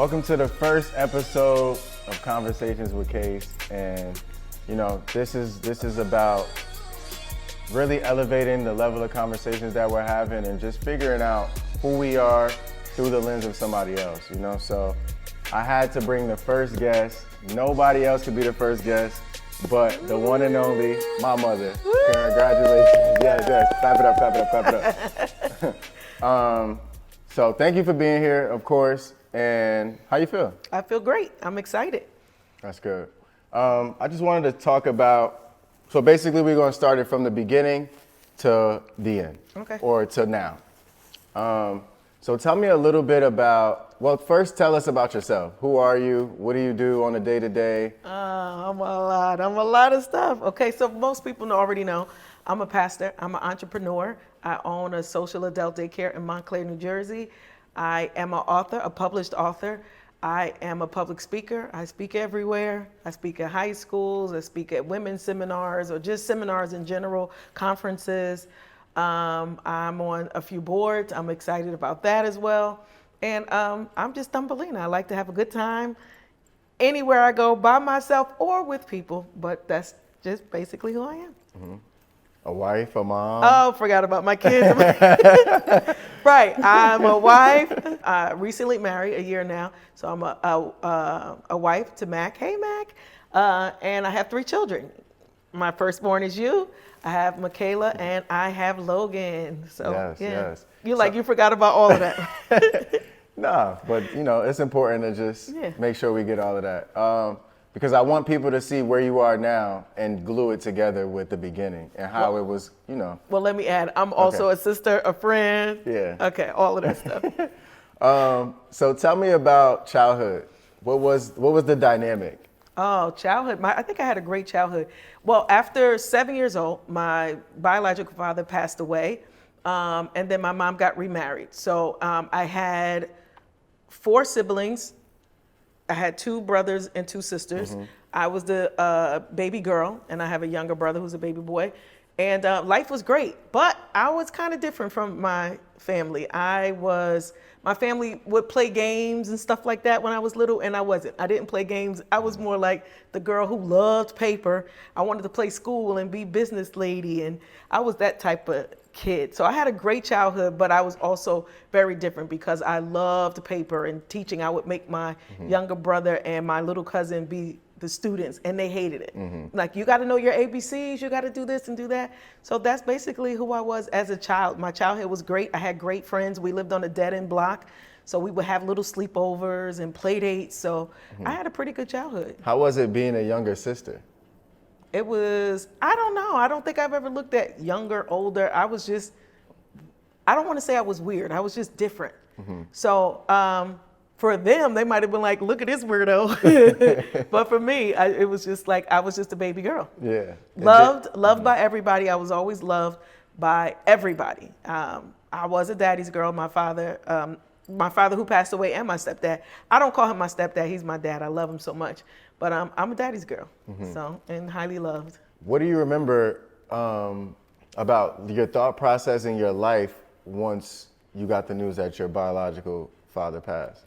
Welcome to the first episode of Conversations with Kase, and this is about really elevating the level of conversations that we're having and just figuring out who we are through the lens of somebody else. So I had to bring the first guest. Nobody else could be the first guest, but the one and only, my mother. Congratulations! Yes, clap it up. So thank you for being here, of course. And how you feel? I feel great. I'm excited. That's good. I just wanted to talk about, so basically we're going to start it from the beginning to the end. Okay. Or to now. So tell me a little bit about, well, first tell us about yourself. Who are you? What do you do on a day-to-day? I'm a lot of stuff. Okay, so most people already know I'm a pastor. I'm an entrepreneur. I own a social adult daycare in Montclair, New Jersey. I am an author, a published author. I am a public speaker. I speak everywhere. I speak at high schools. I speak at women's seminars or just seminars in general, conferences. I'm on a few boards. I'm excited about that as well. And I'm just Thumbelina. I like to have a good time anywhere I go, by myself or with people, but that's just basically who I am. Mm-hmm. A wife, a mom? Oh, forgot about my kids. Right, I'm a wife. I recently married a year now, so I'm a wife to Mac. Hey, Mac. And I have 3 children. My firstborn is you. I have Michaela, and I have Logan. So Yes. You forgot about all of that. Nah, but it's important to just make sure we get all of that. Because I want people to see where you are now and glue it together with the beginning and how it was, Well, let me add, I'm also a sister, a friend. Yeah. Okay, all of that stuff. So tell me about childhood. What was the dynamic? Oh, childhood. I think I had a great childhood. Well, after 7 years old, my biological father passed away, and then my mom got remarried. So I had 4 siblings. I had 2 brothers and 2 sisters. Mm-hmm. I was the baby girl, and I have a younger brother who's a baby boy. And life was great, but I was kind of different from my family. My family would play games and stuff like that when I was little, and I wasn't. I didn't play games. I was more like the girl who loved paper. I wanted to play school and be business lady, and I was that type of kid. So I had a great childhood, but I was also very different because I loved paper and teaching. I would make my younger brother and my little cousin be the students, and they hated it. Mm-hmm. Like, you got to know your ABCs, you got to do this and do that. So that's basically who I was as a child. My childhood was great. I had great friends. We lived on a dead-end block, so we would have little sleepovers and play dates. So I had a pretty good childhood. How was it being a younger sister? It was, I don't know. I don't think I've ever looked at younger, older. I don't want to say I was weird. I was just different. Mm-hmm. So for them, they might have been like, look at this weirdo. But for me, it was just like, I was just a baby girl. Yeah. Loved by everybody. I was always loved by everybody. I was a daddy's girl. My father who passed away, and my stepdad. I don't call him my stepdad. He's my dad. I love him so much. But I'm a daddy's girl, and highly loved. What do you remember about your thought process in your life once you got the news that your biological father passed?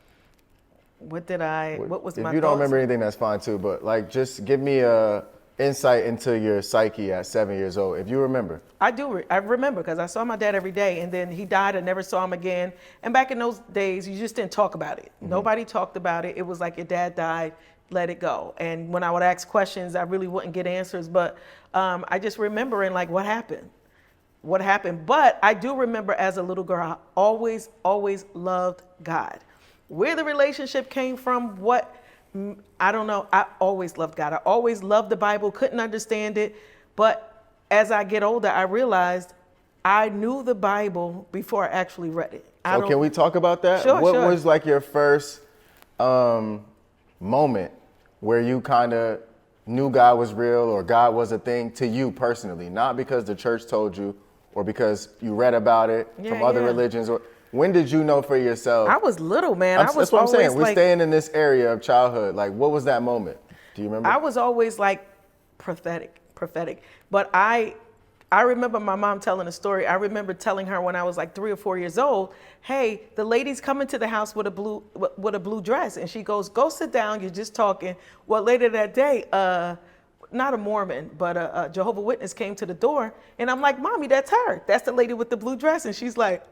What was my thoughts? If you don't remember anything, that's fine too. But just give me a insight into your psyche at 7 years old, if you remember. I do. I remember because I saw my dad every day, and then he died. I never saw him again. And back in those days, you just didn't talk about it. Mm-hmm. Nobody talked about it. It was like, your dad died, let it go. And when I would ask questions, I really wouldn't get answers. But I just remembering like, what happened? But I do remember as a little girl, I always loved God. Where the relationship came from, I don't know. I always loved God. I always loved the Bible, couldn't understand it. But as I get older, I realized I knew the Bible before I actually read it. So can we talk about that? Sure. What was like your first moment where you kind of knew God was real or God was a thing to you personally? Not because the church told you or because you read about it from other religions. Or when did you know for yourself? I was little, man. That's what I'm saying. We're staying in this area of childhood. Like, what was that moment? Do you remember? I was always like prophetic. But I I remember my mom telling a story. I remember telling her when I was like 3 or 4 years old, hey, the lady's coming to the house with a blue dress. And she goes, go sit down, you're just talking. Well, later that day, not a Mormon, but a Jehovah's Witness came to the door. And I'm like, Mommy, that's her. That's the lady with the blue dress. And she's like,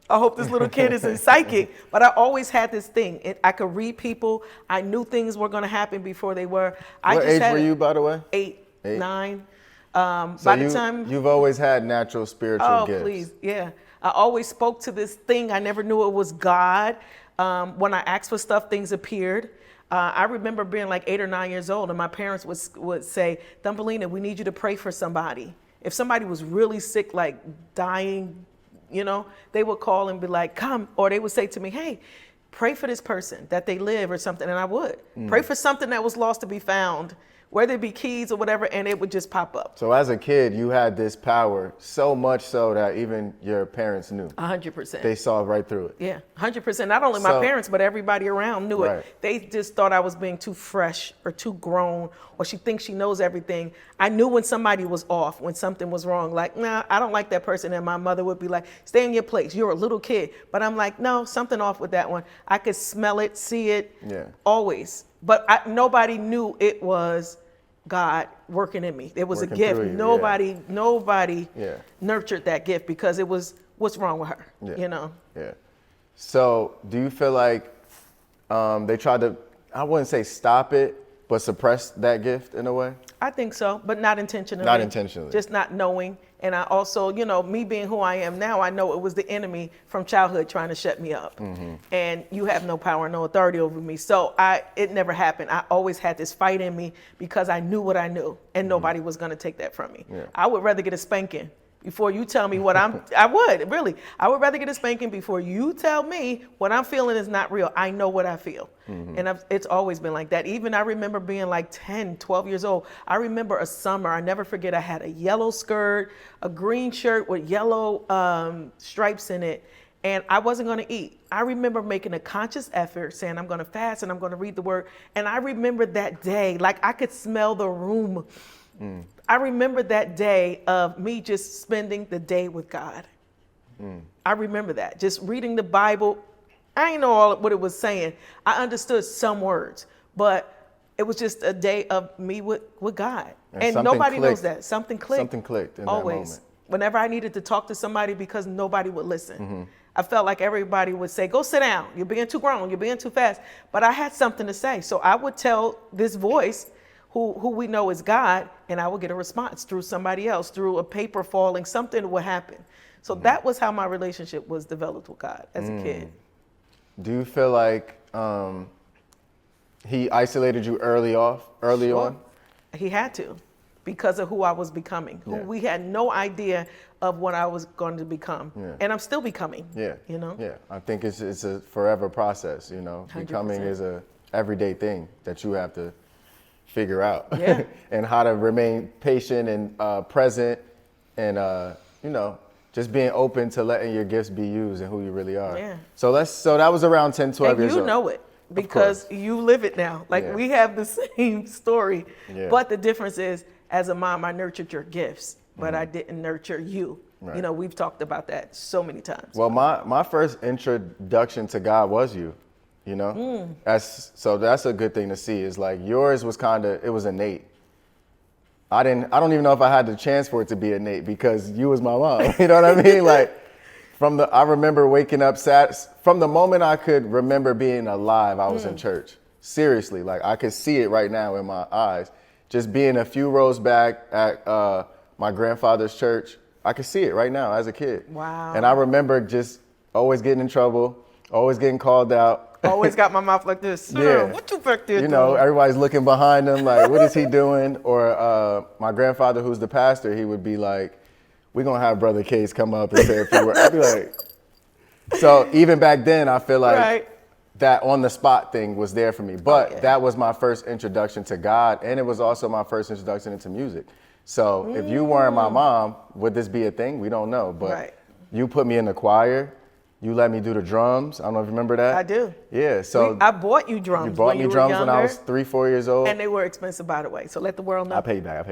I hope this little kid isn't psychic. But I always had this thing. I could read people. I knew things were going to happen before they were. What age were you, by the way? 8, 9. So By the time you've always had natural spiritual gifts. Oh, please, yeah. I always spoke to this thing. I never knew it was God. When I asked for stuff, things appeared. I remember being like 8 or 9 years old, and my parents would say, Thumbelina, we need you to pray for somebody. If somebody was really sick, like dying, they would call and be like, come. Or they would say to me, hey, pray for this person that they live or something. And I would. Pray for something that was lost to be found, whether it be keys or whatever, and it would just pop up. So as a kid, you had this power so much so that even your parents knew. 100%. They saw right through it. Yeah, 100%. Not only my parents, but everybody around knew it. They just thought I was being too fresh or too grown, or she thinks she knows everything. I knew when somebody was off, when something was wrong. Like, nah, I don't like that person. And my mother would be like, stay in your place. You're a little kid. But I'm like, no, something off with that one. I could smell it, see it, always. But nobody knew it was God working in me. It was a gift. Nobody nurtured that gift because it was, what's wrong with her, Yeah. So do you feel like they tried to, I wouldn't say stop it, but suppress that gift in a way? I think so, but not intentionally. Not intentionally. Just not knowing. And I also, me being who I am now, I know it was the enemy from childhood trying to shut me up. Mm-hmm. And you have no power, no authority over me. So it never happened. I always had this fight in me because I knew what I knew, and nobody was going to take that from me. Yeah. I would rather get a spanking before you tell me what I would rather get a spanking before you tell me what I'm feeling is not real. I know what I feel. Mm-hmm. And it's always been like that. Even I remember being like 10, 12 years old. I remember a summer, I never forget, I had a yellow skirt, a green shirt with yellow stripes in it. And I wasn't going to eat. I remember making a conscious effort saying, I'm going to fast and I'm going to read the word. And I remember that day, like I could smell the room. I remember that day of me just spending the day with God. I remember that. Just reading the Bible. I didn't know all what it was saying. I understood some words, but it was just a day of me with God. And nobody knows that. Something clicked. Something clicked in always. That moment. Whenever I needed to talk to somebody because nobody would listen. Mm-hmm. I felt like everybody would say, go sit down. You're being too grown. You're being too fast. But I had something to say. So I would tell this voice who we know is God, and I would get a response through somebody else, through a paper falling, something would happen. So that was how my relationship was developed with God as a kid. Do you feel like he isolated you early on? He had to, because of who I was becoming. We had no idea of what I was going to become. Yeah. And I'm still becoming. Yeah. Yeah. I think it's a forever process, 100%. Becoming is a everyday thing that you have to figure out. Yeah. And how to remain patient and present and just being open to letting your gifts be used and who you really are. Yeah. So that was around 10, 12 years old. And you know it because you live it now. Like we have the same story, but the difference is, as a mom, I nurtured your gifts, but I didn't nurture you. Right. We've talked about that so many times. Well, my first introduction to God was you. That's a good thing to see. Is like yours was it was innate. I don't even know if I had the chance for it to be innate because you was my mom. You know what I mean? Like I remember waking up from the moment I could remember being alive, I was in church. Seriously, like I could see it right now in my eyes. Just being a few rows back at my grandfather's church, I could see it right now as a kid. Wow. And I remember just always getting in trouble, always getting called out. Always got my mouth like this. Yeah. What you back there doing? Everybody's looking behind them like, what is he doing? Or my grandfather, who's the pastor, he would be like, we're going to have Brother Kase come up and say a few words. I'd be like, so even back then, I feel like that on the spot thing was there for me. But that was my first introduction to God. And it was also my first introduction into music. So if you weren't my mom, would this be a thing? We don't know. But you put me in the choir. you let me do the drums. I don't know if you remember that. I do. Yeah, so I bought you drums. you bought me drums when I was 3-4 years old. And they were expensive, by the way. So let the world know. I paid back.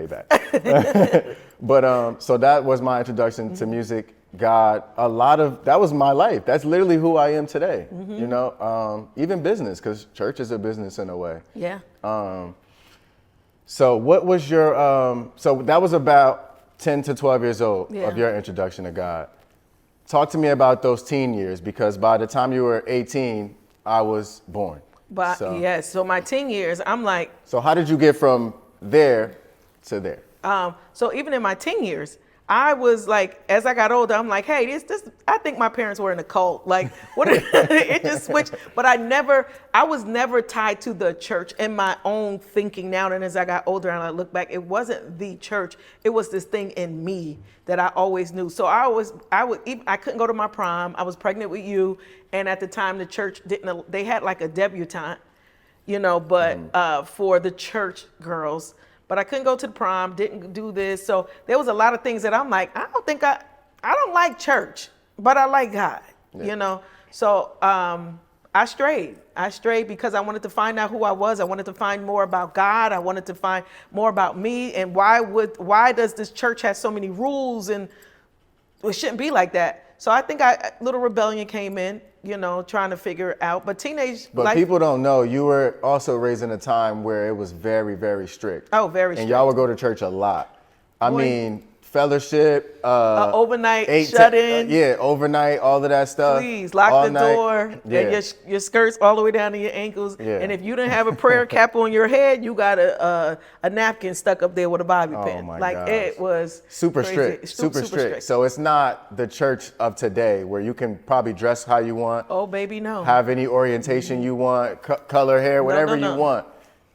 But so that was my introduction to music. God, that was my life. That's literally who I am today. You know, even business, because church is a business in a way. Yeah. So what was your, so that was about 10 to 12 years old of your introduction to God. Talk to me about those teen years, because by the time you were 18, I was born. But so my teen years, I'm like. So how did you get from there to there? So even in my teen years, I was like, as I got older, I'm like, hey, this. I think my parents were in a cult. Like, what? It just switched. But I was never tied to the church in my own thinking now. And as I got older and I look back, it wasn't the church. It was this thing in me that I always knew. So I couldn't go to my prom. I was pregnant with you. And at the time, the church they had like a debutante, you know, but for the church girls. But I couldn't go to the prom, didn't do this. So there was a lot of things that I'm like, I don't like church, but I like God, you know? So I strayed because I wanted to find out who I was. I wanted to find more about God. I wanted to find more about me. And why does this church have so many rules, and it shouldn't be like that. So I think little rebellion came in, you know, trying to figure it out. But But people don't know, you were also raised in a time where it was very, very strict. Oh, very strict. And y'all would go to church a lot. I mean, fellowship, overnight, shut in. Overnight, all of that stuff. Please lock the door. And your skirts all the way down to your ankles. Yeah. And if you didn't have a prayer cap on your head, you got a napkin stuck up there with a bobby pin. Oh my gosh. It was super crazy. strict. Super strict. So it's not the church of today where you can probably dress how you want. Oh baby, no. Have any orientation you want, color hair, whatever you want.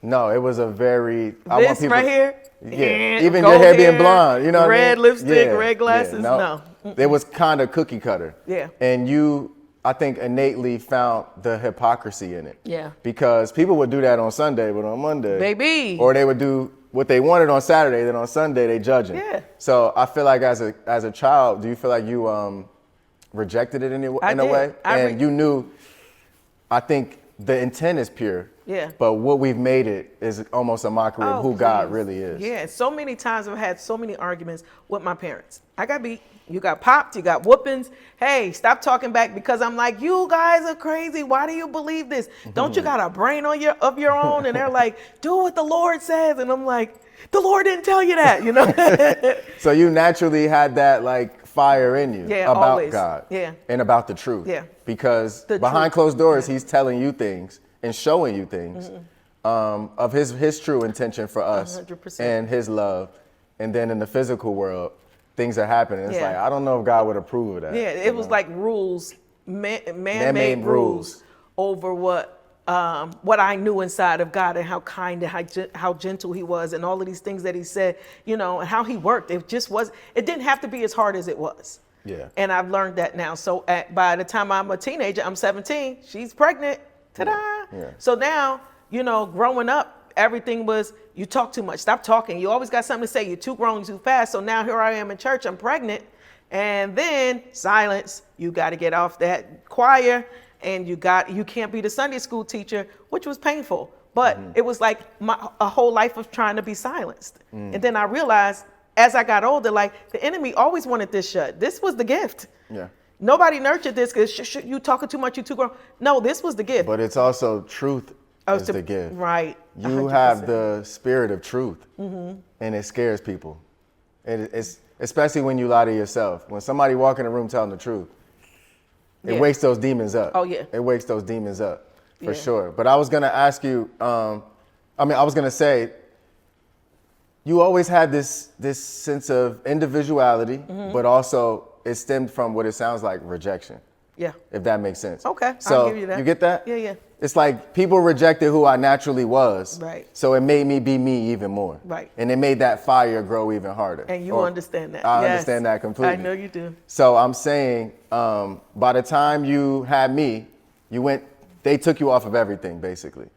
No, it was a very. I want people, right here. Yeah, even your hair being blonde, you know what I mean? Red lipstick, red glasses, no. It was kind of cookie cutter. Yeah. And you, I think, innately found the hypocrisy in it. Yeah. Because people would do that on Sunday, but on Monday. Baby. Or they would do what they wanted on Saturday, then on Sunday they judging. Yeah. So I feel like as a child, do you feel like you rejected it in a way? You knew, I think the intent is pure. Yeah. But what we've made it is almost a mockery of who God really is. Yeah. So many times I've had so many arguments with my parents. I got beat. You got popped. You got whoopings. Hey, stop talking back, because I'm like, you guys are crazy. Why do you believe this? Don't you got a brain of your own? And they're like, do what the Lord says. And I'm like, the Lord didn't tell you that, you know? So you naturally had that like fire in you about always. God Yeah. and about the truth. Yeah. Because behind closed doors, he's telling you things and showing you things of his true intention for us 100%. and his love. And then in the physical world, things are happening. It's like, I don't know if God would approve of that. Yeah, it was like rules, man-made rules over what I knew inside of God, and how kind and how gentle he was, and all of these things that he said, you know, and how he worked. It didn't have to be as hard as it was. Yeah. And I've learned that now. So by the time I'm a teenager, I'm 17, she's pregnant. Ta-da! Yeah. So now, you know, growing up, everything was, you talk too much, stop talking. You always got something to say. You're too grown, too fast. So now here I am in church, I'm pregnant. And then silence, you got to get off that choir, and you can't be the Sunday school teacher, which was painful. But it was like a whole life of trying to be silenced. And then I realized as I got older, like the enemy always wanted this shut. This was the gift. Yeah. Nobody nurtured this because you talking too much, you too grown. No, this was the gift. But it's also truth is the gift. Right. You 100%. have the spirit of truth, and it scares people. It's especially when you lie to yourself. When somebody walk in the room telling the truth, it wakes those demons up. Oh, yeah. It wakes those demons up for sure. But I was gonna ask you. I was gonna say, you always had this sense of individuality, but also it stemmed from what it sounds like rejection. Yeah. If that makes sense. Okay, So I'll give you that. You get that? Yeah, yeah. It's like people rejected who I naturally was. Right. So it made me be me even more. Right. And it made that fire grow even harder. And you understand that. I Yes. understand that completely. I know you do. So I'm saying, by the time you had me, they took you off of everything basically.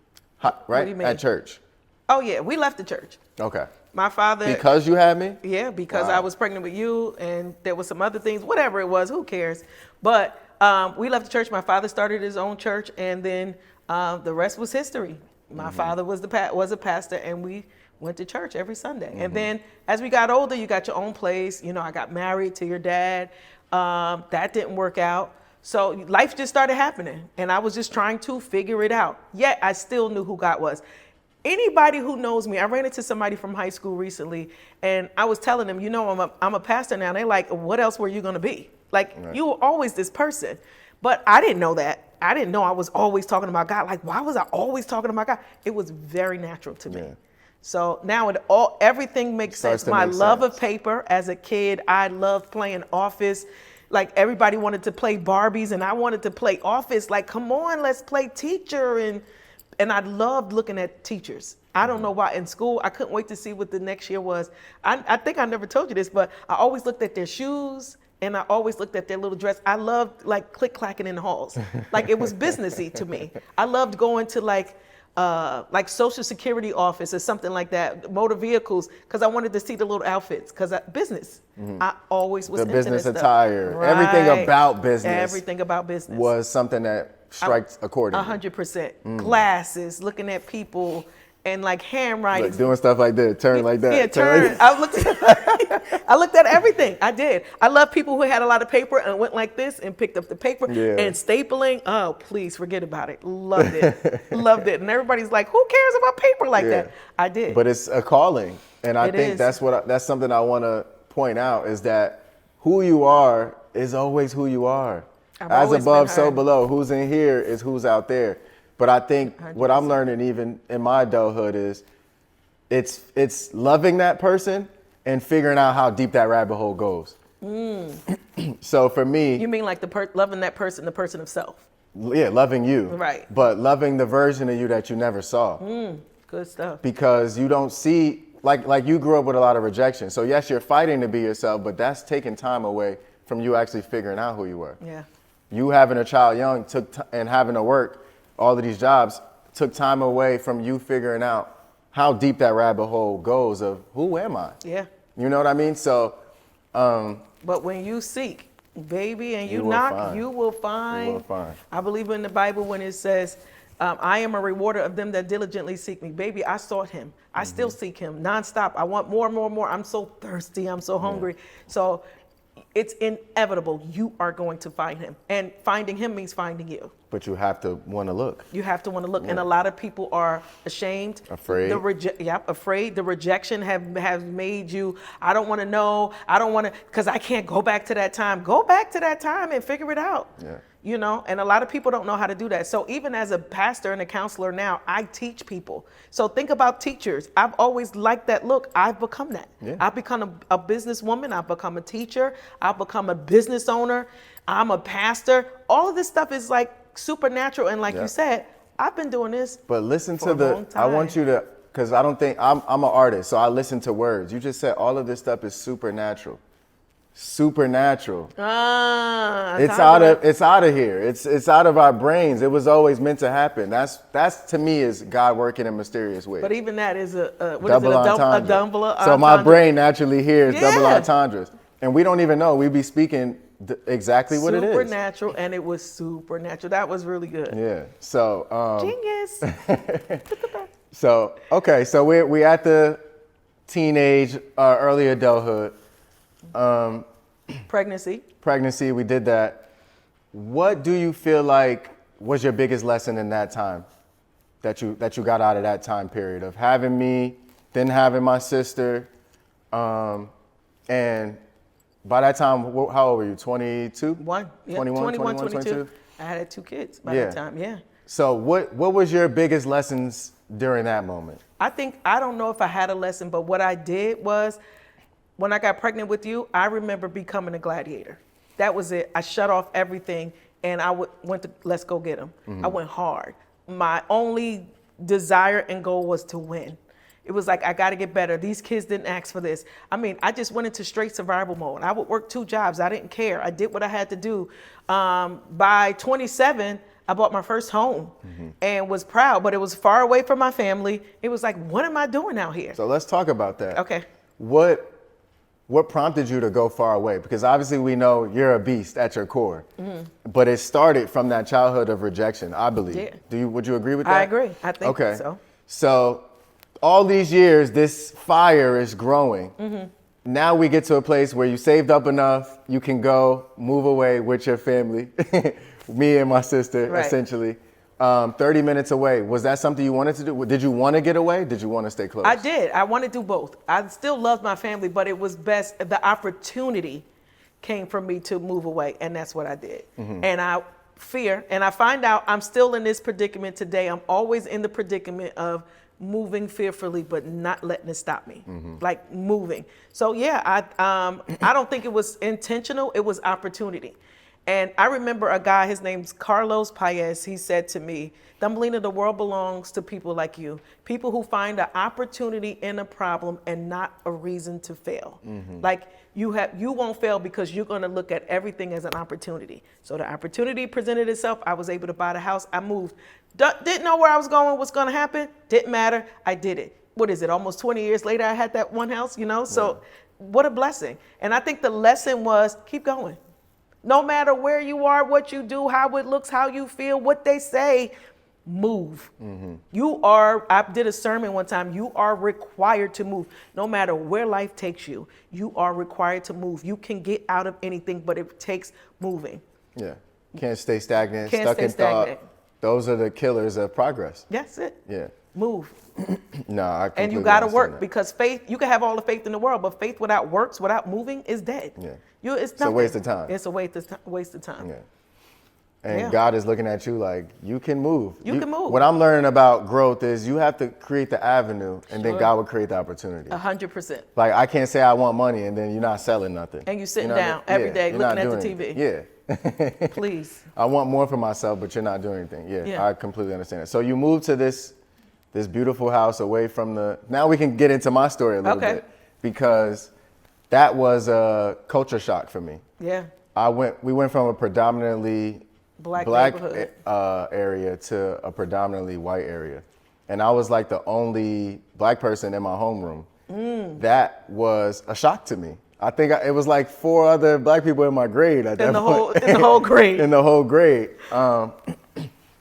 Right? What do you mean? At church. Oh, yeah, we left the church. Okay. My father. Because you had me? Yeah, because Wow. I was pregnant with you, and there was some other things, whatever it was, who cares? But We left the church. My father started his own church, and then the rest was history. My father was a pastor, and we went to church every Sunday. And then as we got older, you got your own place. You know, I got married to your dad. That didn't work out. So life just started happening, and I was just trying to figure it out. Yet I still knew who God was. Anybody who knows me, I ran into somebody from high school recently, and I was telling them, you know, I'm a pastor now. And they're like, what else were you going to be? Like, you were always this person. But I didn't know that. I didn't know I was always talking about God. Like, why was I always talking about God? It was very natural to me. So now everything makes sense. My love of paper as a kid, I loved playing Office. Like, everybody wanted to play Barbies, and I wanted to play Office. Like, come on, let's play teacher. And I loved looking at teachers. I don't know why. In school, I couldn't wait to see what the next year was. I think I never told you this, but I always looked at their shoes, and I always looked at their little dress. I loved, like, click-clacking in the halls. Like, it was businessy to me. I loved going to, like Social Security office or something like that, motor vehicles, because I wanted to see the little outfits, because business. I always was into business this attire. Stuff. Everything about business. Everything about business was something that strikes accordingly. 100%. Glasses, looking at people, and like handwriting. Like doing stuff like that, turn like that. Yeah, turn. I looked at everything. I did. I love people who had a lot of paper and went like this and picked up the paper and stapling. Oh, please forget about it. Loved it. Loved it. And everybody's like, who cares about paper like that? I did. But it's a calling. And I think that's something I want to point out, is that who you are is always who you are. As above, so below. Who's in here is who's out there. But I think 100%. What I'm learning even in my adulthood is it's loving that person and figuring out how deep that rabbit hole goes. So for me... You mean like loving that person, the person of self? Yeah, loving you. Right. But loving the version of you that you never saw. Good stuff. Because you don't see... Like you grew up with a lot of rejection. So yes, you're fighting to be yourself, but that's taking time away from you actually figuring out who you were. Yeah. You having a child young and having to work all of these jobs took time away from you figuring out how deep that rabbit hole goes of who am I? Yeah. You know what I mean? So, but when you seek, baby, and you knock, you will find. You will find. I believe in the Bible when it says, I am a rewarder of them that diligently seek me. Baby, I sought him. I still seek him nonstop. I want more and more and more. I'm so thirsty. I'm so hungry. So it's inevitable. You are going to find him. And finding him means finding you. But you have to want to look. You have to want to look. And a lot of people are ashamed. Afraid. Afraid. The rejection have made you, I don't want to know. I don't want to, because I can't go back to that time. Go back to that time and figure it out. Yeah. You know, and a lot of people don't know how to do that. So even as a pastor and a counselor now, I teach people. So think about teachers. I've always liked that look. I've become that. Yeah. I've become a businesswoman. I've become a teacher. I've become a business owner. I'm a pastor. All of this stuff is like supernatural. And like you said, I've been doing this. But listen to the, I want you to, because I don't think, I'm an artist, so I listen to words. You just said all of this stuff is supernatural. Supernatural. It's out of here. It's out of our brains. It was always meant to happen. That's to me is God working in mysterious ways. But even that is a double entendre. So my brain naturally hears double entendres, and we don't even know. We be speaking exactly what it is. Supernatural, and it was supernatural. That was really good. Yeah. So genius. So okay. So we at the teenage, early adulthood. Pregnancy, we did that. What do you feel like was your biggest lesson in that time that you got out of that time period of having me, then having my sister, and by that time, how old were you? 22? 21, 22? I had 2 kids by that time, So what was your biggest lessons during that moment? I don't know if I had a lesson, but what I did was, when I got pregnant with you, I remember becoming a gladiator. That was it. I shut off everything and I went to let's go get them. I went hard. My only desire and goal was to win. It was like, I got to get better. These kids didn't ask for this. I mean, I just went into straight survival mode. I would work 2 jobs. I didn't care. I did what I had to do. By 27, I bought my first home and was proud, but it was far away from my family. It was like, what am I doing out here? So let's talk about that. Okay. what prompted you to go far away? Because obviously we know you're a beast at your core, but it started from that childhood of rejection, I believe. Yeah. Would you agree with that? I agree. I think okay. so. So all these years, this fire is growing. Now we get to a place where you saved up enough, you can go move away with your family, me and my sister, essentially. 30 minutes away. Was that something you wanted to do? Did you want to get away? Did you want to stay close? I did. I want to do both. I still loved my family, but it was best. The opportunity came for me to move away, and that's what I did. And I find out I'm still in this predicament today. I'm always in the predicament of moving fearfully, but not letting it stop me, like moving. So yeah, I don't think it was intentional. It was opportunity. And I remember a guy, his name's Carlos Paez, he said to me, Thumbelina, the world belongs to people like you, people who find an opportunity in a problem and not a reason to fail. Like you won't fail because you're gonna look at everything as an opportunity. So the opportunity presented itself, I was able to buy the house, I moved. Didn't know where I was going, what's gonna happen, didn't matter, I did it. What is it, almost 20 years later I had that one house, you know? So what a blessing. And I think the lesson was keep going. No matter where you are, what you do, how it looks, how you feel, what they say, move. I did a sermon one time, you are required to move. No matter where life takes you, you are required to move. You can get out of anything, but it takes moving. Yeah, can't stay stagnant, Can't stuck stay in stagnant. thought. Those are the killers of progress. That's it. Yeah. Move. No, I completely And you got to understand work that. because faith, you can have all the faith in the world, but faith without works, without moving is dead. Yeah. It's a waste of time. It's a waste of time. Yeah. And God is looking at you like, you can move. You can move. What I'm learning about growth is you have to create the avenue and then God will create the opportunity. 100%. Like I can't say I want money and then you're not selling nothing. And you sitting know what I down mean? every day you're looking not at the doing TV. anything. Yeah. Please. I want more for myself, but you're not doing anything. Yeah. I completely understand it. So you moved to this beautiful house away from now we can get into my story a little bit because that was a culture shock for me. Yeah. We went from a predominantly black neighborhood. Area to a predominantly white area. And I was like the only black person in my homeroom. That was a shock to me. I think it was like 4 other black people in my grade at that point. In the whole grade. In the whole grade.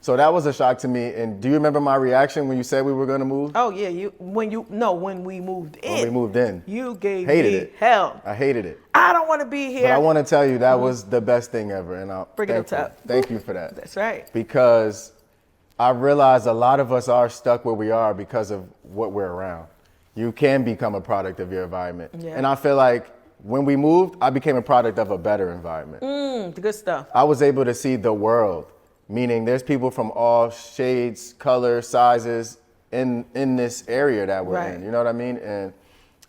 So that was a shock to me. And do you remember my reaction when you said we were going to move? Oh yeah, when we moved in. When we moved in. You gave Hated me it. hell. I hated it. I don't want to be here. But I want to tell you that was the best thing ever, and Bring it up top. Thank you for that. That's right. Because I realize a lot of us are stuck where we are because of what we're around. You can become a product of your environment, and I feel like when we moved, I became a product of a better environment. Good stuff. I was able to see the world, meaning there's people from all shades, colors, sizes in this area that we're in. You know what I mean? And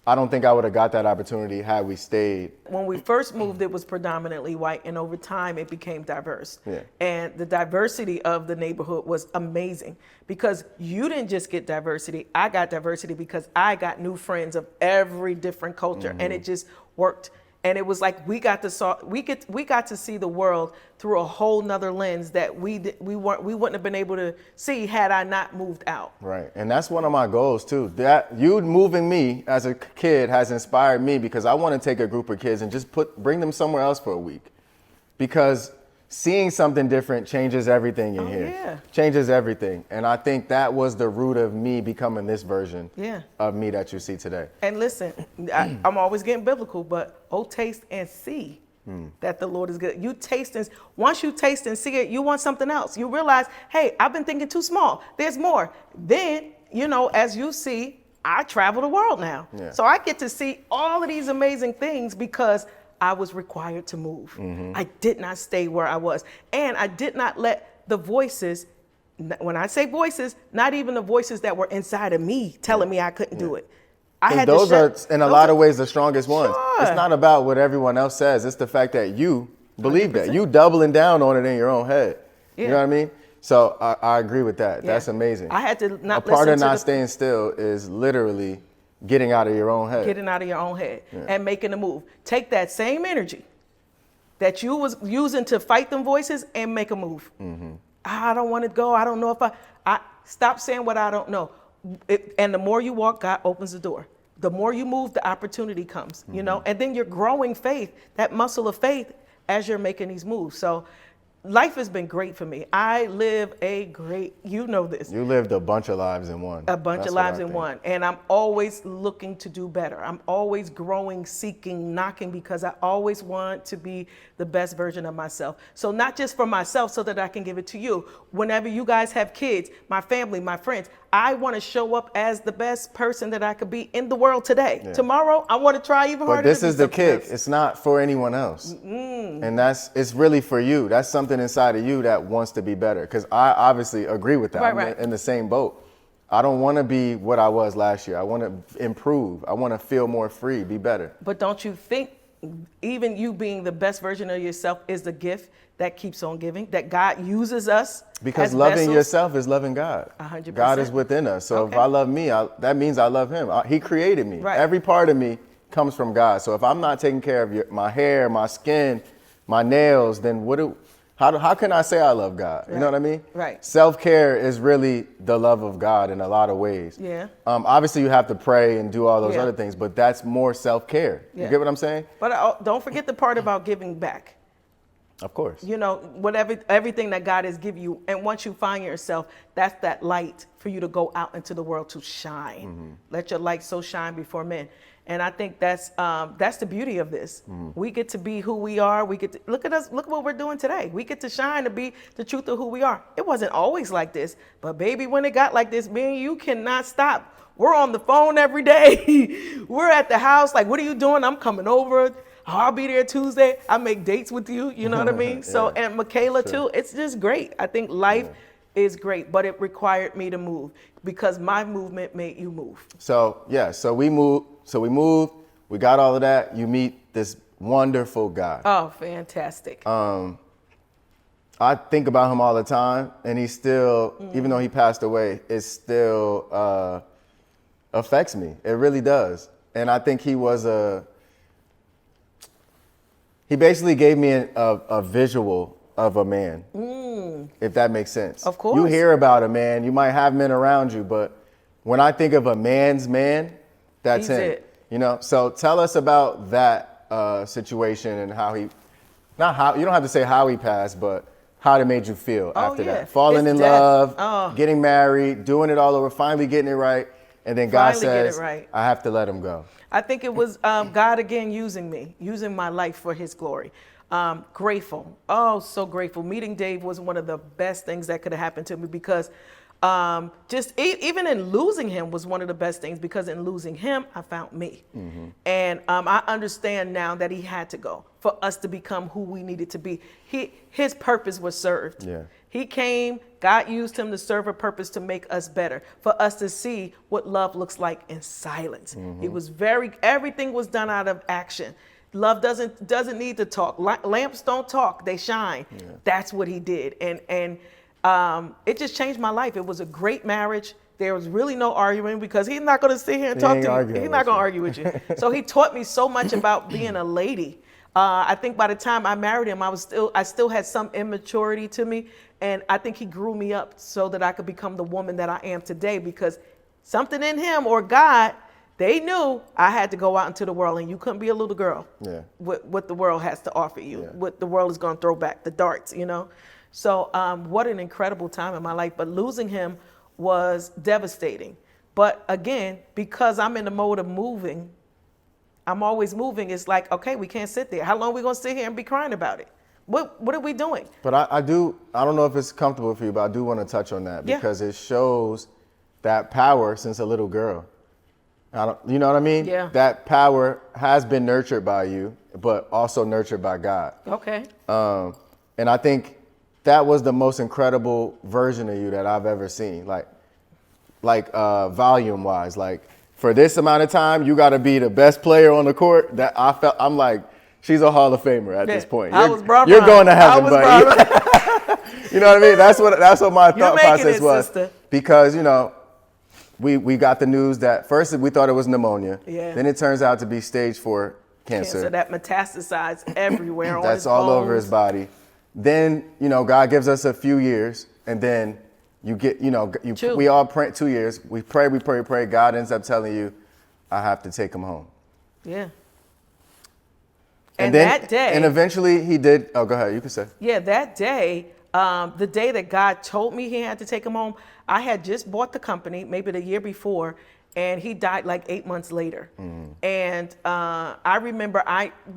I don't think I would have got that opportunity had we stayed. When we first moved, it was predominantly white, and over time it became diverse. Yeah. And the diversity of the neighborhood was amazing because you didn't just get diversity. I got diversity because I got new friends of every different culture, and it just worked. And it was like we got to see the world through a whole nother lens that we wouldn't have been able to see had I not moved out. Right, and that's one of my goals too. That you moving me as a kid has inspired me because I want to take a group of kids and just bring them somewhere else for a week, because seeing something different changes everything in here. Yeah. Changes everything, and I think that was the root of me becoming this version of me that you see today. And listen, I'm always getting biblical, but taste and see that the Lord is good. You taste and once you taste and see it, you want something else. You realize, hey, I've been thinking too small. There's more. Then, as you see, I travel the world now. Yeah. So I get to see all of these amazing things because I was required to move. I did not stay where I was. And I did not let the voices, when I say voices, not even the voices that were inside of me telling me I couldn't do it. Those are, in a lot of ways, the strongest ones. Sure. It's not about what everyone else says. It's the fact that you believe 100%. That. You doubling down on it in your own head. Yeah. You know what I mean? So I agree with that. Yeah. That's amazing. I had to not listen. A part of not staying still is literally getting out of your own head. Getting out of your own head and making a move. Take that same energy that you was using to fight them voices and make a move. I don't want to go. I don't know if I stop saying what I don't know. And the more you walk, God opens the door. the more you move, the opportunity comes, you know, and then you're growing faith, that muscle of faith as you're making these moves. So life has been great for me. I live a great, you know this. You lived a bunch of lives in one. A bunch of lives in one. And I'm always looking to do better. I'm always growing, seeking, knocking, because I always want to be the best version of myself. So not just for myself, so that I can give it to you. Whenever you guys have kids, my family, my friends, I want to show up as the best person that I could be in the world today. Yeah. Tomorrow, I want to try even harder. But this is the kick. It's not for anyone else. And it's really for you. That's something inside of you that wants to be better. Because I obviously agree with that. Right. I'm in the same boat. I don't want to be what I was last year. I want to improve. I want to feel more free, be better. But don't you think even you being the best version of yourself is the gift that keeps on giving, that God uses us? Because loving yourself is loving God. 100%. God is within us. So if I love me, that means I love him. He created me. Right. Every part of me comes from God. So if I'm not taking care of my hair, my skin, my nails, then how can I say I love God? Right. You know what I mean? Right. Self-care is really the love of God in a lot of ways. Yeah. Obviously, you have to pray and do all those other things, but that's more self-care. Yeah. You get what I'm saying? But don't forget the part about giving back. Of course. You know, everything that God has given you, and once you find yourself, that's that light for you to go out into the world to shine. Mm-hmm. Let your light so shine before men. And I think that's the beauty of this. Mm-hmm. We get to be who we are. We get to look at us. Look what we're doing today. We get to shine to be the truth of who we are. It wasn't always like this, but baby, when it got like this, me and you cannot stop. We're on the phone every day. We're at the house. Like, what are you doing? I'm coming over. I'll be there Tuesday. I make dates with you. You know what I mean? Yeah. So, and Michaela too. It's just great. I think life is great, but it required me to move because my movement made you move. So we moved. We got all of that. You meet this wonderful guy. Oh, fantastic. I think about him all the time, and he still, even though he passed away, it still affects me. It really does. And I think he basically gave me a visual of a man, if that makes sense. Of course. You hear about a man, you might have men around you, but when I think of a man's man, that's He's him. it. You know, so tell us about that situation and how you don't have to say how he passed, but how it made you feel after that. Falling in love, getting married, doing it all over, finally getting it right, and then God says, I have to let him go. I think it was God again using me, using my life for his glory. Grateful. Oh, so grateful. Meeting Dave was one of the best things that could have happened to me because even in losing him was one of the best things because in losing him, I found me. Mm-hmm. And I understand now that he had to go for us to become who we needed to be. His purpose was served. Yeah. He came, God used him to serve a purpose to make us better, for us to see what love looks like in silence. Mm-hmm. It was everything was done out of action. Love doesn't need to talk. Lamps don't talk, they shine. Yeah. That's what he did. And it just changed my life. It was a great marriage. There was really no arguing because he's not going to sit here and talk to you. He's not going to argue with you. So he taught me so much about being a lady. I think by the time I married him, I still had some immaturity to me. And I think he grew me up so that I could become the woman that I am today because something in him or God, they knew I had to go out into the world and you couldn't be a little girl. Yeah. What the world has to offer you, what the world is going to throw back, the darts, you know. So what an incredible time in my life. But losing him was devastating. But again, because I'm in the mode of moving, I'm always moving. It's like, okay, we can't sit there. How long are we going to sit here and be crying about it? What are we doing? But I don't know if it's comfortable for you, but I do want to touch on that because it shows that power since a little girl. You know what I mean? Yeah. That power has been nurtured by you, but also nurtured by God. Okay. And I think that was the most incredible version of you that I've ever seen. Like volume wise, like for this amount of time, you got to be the best player on the court. That I'm like, she's a Hall of Famer at this point. You're going to heaven, buddy. You know what I mean? That's what my thought process was. Sister. Because, you know, we got the news that first we thought it was pneumonia. Yeah. Then it turns out to be stage 4 cancer. That metastasized everywhere on his That's all bones. over his body. Then, you know, God gives us a few years, and then you get, you know, we all pray 2 years. We pray. God ends up telling you, I have to take him home. Yeah. And And then, that day, and eventually he did. Oh, go ahead. You can say. yeah, that day, the day that God told me he had to take him home, I had just bought the company, maybe the year before, and he died like 8 months later. And I remember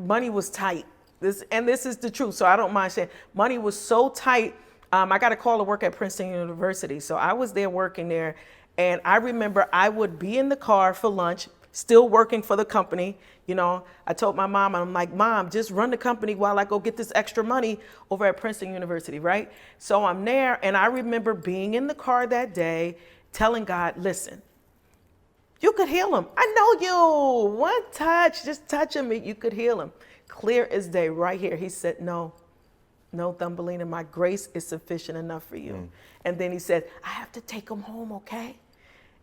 money was tight. This is the truth, so I don't mind saying money was so tight. I got a call to work at Princeton University, so I was there working there, and I remember I would be in the car for lunch, still working for the company. You know, I told my mom, I'm like, Mom, just run the company while I go get this extra money over at Princeton University, right? So I'm there, and I remember being in the car that day, telling God, listen, you could heal him. I know you. One touch, just touch him, you could heal him. Clear as day, right here. He said, no, Thumbelina, my grace is sufficient enough for you. And then he said, I have to take him home, okay?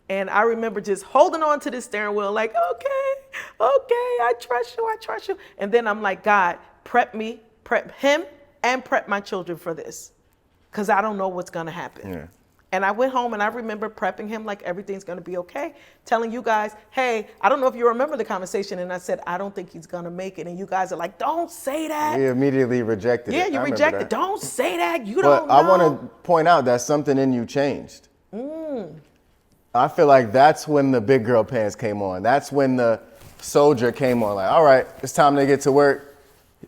And I remember just holding on to the steering wheel like, okay, I trust you. And then I'm like, God, prep him and prep my children for this, because I don't know what's going to happen. Yeah. And I went home and I remember prepping him like everything's going to be okay, telling you guys, hey, I don't know if you remember the conversation, and I said, I don't think he's going to make it. And you guys are like, don't say that. You immediately rejected it. Yeah, you rejected. Don't say that. You But don't know. I want to point out that something in you changed. I feel like that's when the big girl pants came on. That's when the soldier came on. Like, all right, it's time to get to work.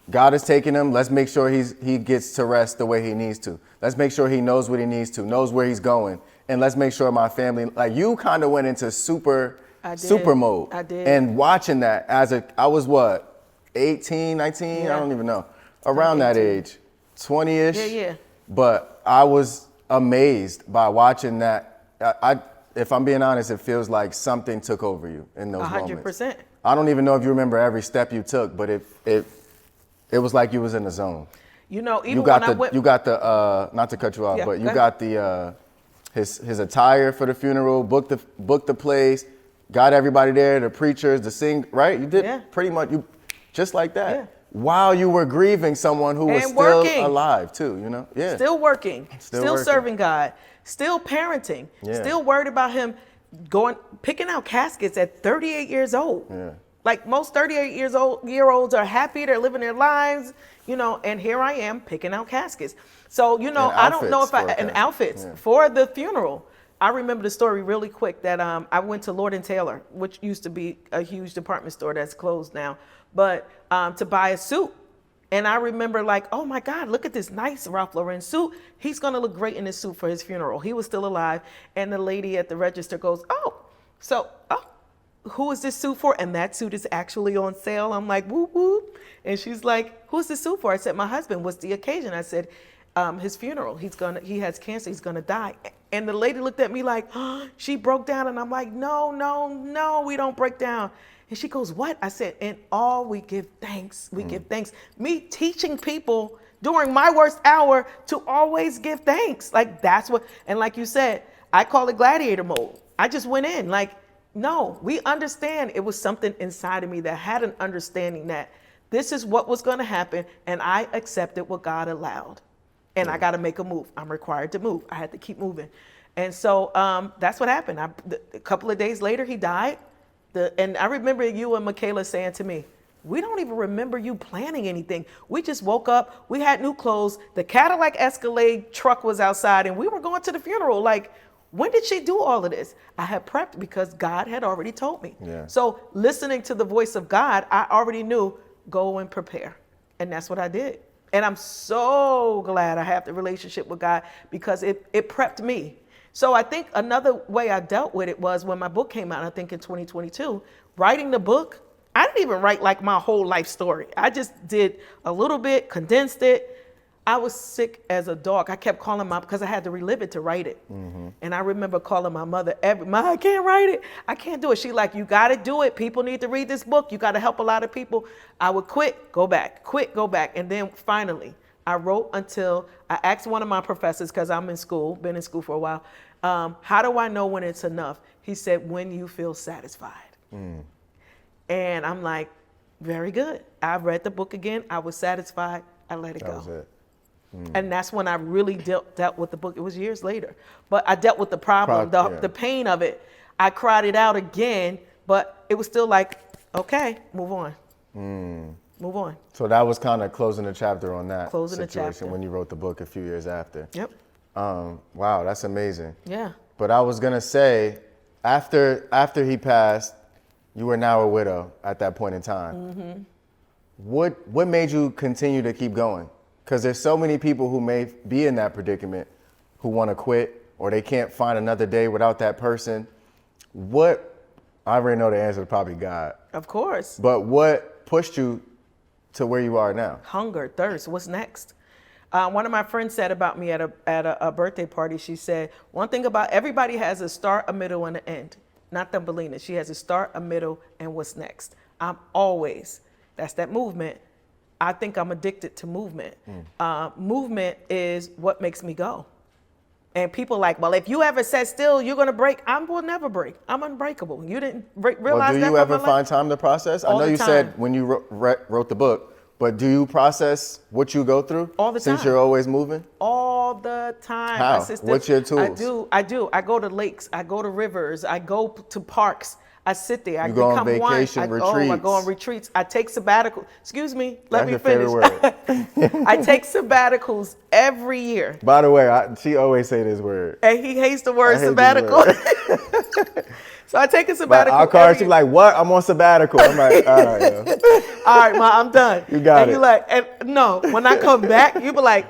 God is taking him. Let's make sure he gets to rest the way he needs to. Let's make sure he knows what he needs to, knows where he's going. And let's make sure my family, like you kind of went into super mode. I did. And watching that I was what, 18, 19? Yeah. I don't even know. Around that age, 20-ish. Yeah. But I was amazed by watching that. If I'm being honest, it feels like something took over you in those 100%. moments. I don't even know if you remember every step you took, but it was like you was in the zone. You know, even You got when I went. you got the not to cut you off, Yeah, but you go got the his attire for the funeral, booked the place, got everybody there, the preachers, the sing, right? You did pretty much just like that. Yeah. While you were grieving someone who was And still working. alive too, you know? Yeah. Still working, still working. serving God, still parenting, still worried about him picking out caskets at 38 years old. Yeah. Like most 38-year-olds are happy, they're living their lives, you know, and here I am picking out caskets. So, you know, And I don't know if outfits outfits for the funeral. I remember the story really quick that I went to Lord & Taylor, which used to be a huge department store that's closed now, but to buy a suit. And I remember like, oh my God, look at this nice Ralph Lauren suit. He's gonna look great in this suit for his funeral. He was still alive. And the lady at the register goes, who is this suit for? And that suit is actually on sale. I'm like, whoop, whoop. And she's like, who's this suit for? I said, my husband. What's the occasion? I said, his funeral. He has cancer. He's gonna die. And the lady looked at me like, she broke down. And I'm like, no, we don't break down. And she goes, what? I said, in all we give thanks. We give thanks. Me teaching people during my worst hour to always give thanks. Like that's what, and like you said, I call it gladiator mode. I just went in like, no, we understand. It was something inside of me that had an understanding that this is what was going to happen. And I accepted what God allowed. And I got to make a move. I'm required to move. I had to keep moving. And so that's what happened. A couple of days later, he died. And I remember you and Michaela saying to me, we don't even remember you planning anything. We just woke up. We had new clothes. The Cadillac Escalade truck was outside and we were going to the funeral. Like, when did she do all of this? I had prepped because God had already told me. Yeah. So listening to the voice of God, I already knew, go and prepare. And that's what I did. And I'm so glad I have the relationship with God because it prepped me. So I think another way I dealt with it was when my book came out, I think in 2022, writing the book, I didn't even write like my whole life story. I just did a little bit, condensed it. I was sick as a dog. I kept calling because I had to relive it to write it. Mm-hmm. And I remember calling my mother, Mom, I can't write it. I can't do it. She like, you got to do it. People need to read this book. You got to help a lot of people. I would quit, go back, quit, go back. And then finally, I wrote until I asked one of my professors, because I'm in school, been in school for a while, how do I know when it's enough? He said, when you feel satisfied. Mm. And I'm like, very good. I read the book again. I was satisfied. I let it go. That was it. Mm. And that's when I really dealt with the book. It was years later. But I dealt with the problem, the pain of it. I cried it out again but it was still like, okay, move on. Move on. So that was kind of closing the chapter on that Closing the situation chapter. when you wrote the book a few years after. Yep. Wow, that's amazing. Yeah. But I was gonna say, after he passed, you were now a widow at that point in time. Mm-hmm. What made you continue to keep going? Because there's so many people who may be in that predicament who want to quit, or they can't find another day without that person. I already know the answer is probably God. Of course. But what pushed you to where you are now? Hunger, thirst. What's next? One of my friends said about me at a birthday party, she said, one thing about everybody has a start, a middle, and an end. Not Thumbelina. She has a start, a middle, and what's next. That's that movement. I think I'm addicted to movement. Movement is what makes me go. And people like, well, if you ever sat still, you're going to break. I will never break. I'm unbreakable. You didn't realize that? Well, do you ever find time to process? I know you said when you wrote the book, but do you process what you go through? All the time. Since you're always moving? All the time. How? My sister, What's your tools? I do. I go to lakes. I go to rivers. I go to parks. I sit there. You go on vacation, retreats. I go on retreats. I take sabbatical. Excuse me. Let me That's finish. your favorite word. I take sabbaticals every year. By the way, she always say this word. And he hates the word I hate sabbatical. this word. So I take a But sabbatical. our car, she's like, what? I'm on sabbatical. I'm like, all right, yo. All right, Ma, I'm done. You got and it. You like, and no, when I come back, you be like,